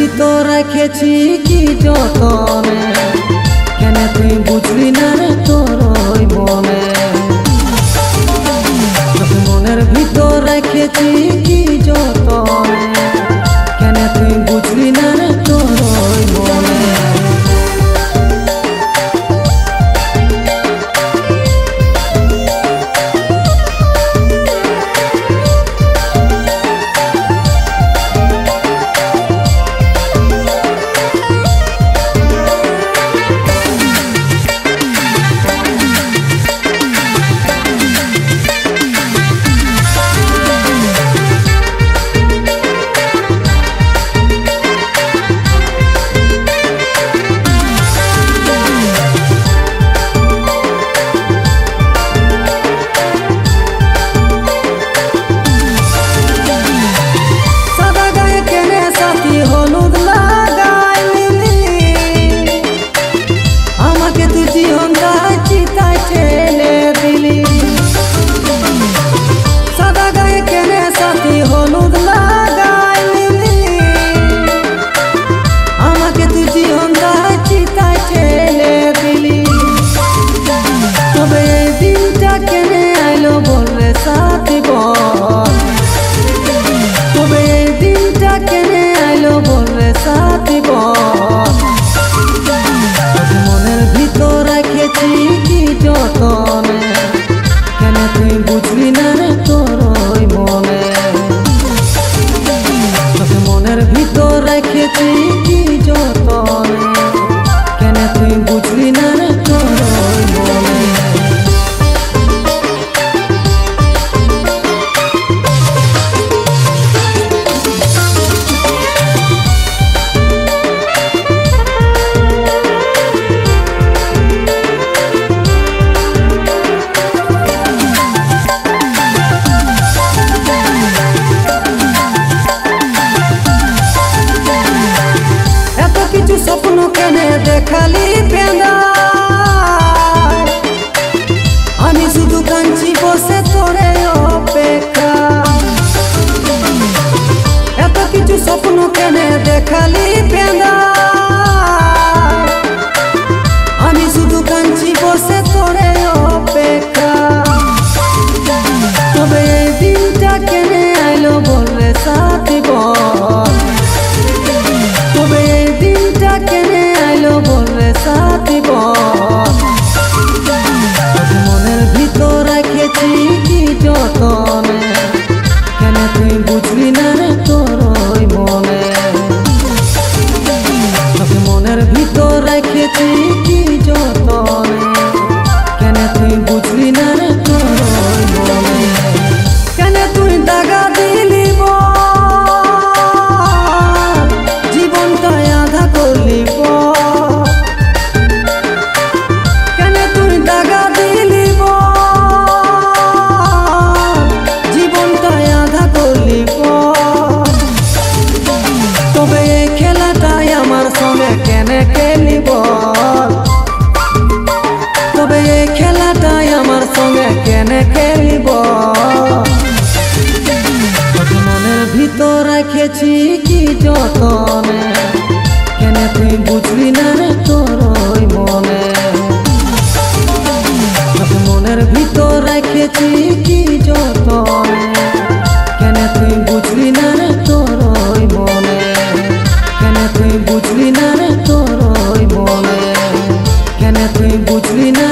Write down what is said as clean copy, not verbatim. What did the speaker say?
ভিতর রেখেছি কি যতনে, কেন তুই বুঝলি না রে তোর ওই মনে। মনের ভিতর রেখেছি কি যতনে, কেন তুই বুঝলি না রে তোর ওই মনে। কেন তুই বুঝলি না রে তোর ওই মনে। তোকে মনের ভিতর রেখেছি কি যতনে, কেন তুই বুঝলি না রে তোর ওই মনে। স্বপ্ন কেন দেখালি বেঁধা, আমি শুধু কাঁদছি বসে তোরে অপেক্ষা। এত কিছু স্বপ্ন কেন দেখালি বেঁধা, আমি শুধু কাঁদছি বসে তোরে অপেক্ষা। তবে এই দিনটা কেন আইলো বললে সাথী বল, তবে এই দিনটা কেন আইলো বললে সাথী বল। মনের ভিতর রেখেছি কি যতনে, কেন তুই বুঝলি না রে তোর ওই মনে। মনের ভিতর রেখেছি কি যতনে, কেন তুই বুঝলি না রে তোর ওই মনে। কেন তুই দাগা দিলি জীবনটা আধা করলি, কেন তুই দাগা দিলি জীবনটা আধা করলি। তবে এই খেলাটাই আমার সঙ্গে কেন খেলিব, তবে এই খেলাটাই আমার সঙ্গে কেন খেলিব। মনের ভিতর রেখেছি কি যতনে, কেন তুই বুঝলি না রে তোর ওই মনে। মনের ভিতর রেখেছি কি যতনে, কেন তুই বুঝলি না রে তোর ওই মনে। কেন তুই বুঝলি না রে তোর ওই মনে, কেন তুই বুঝলি না।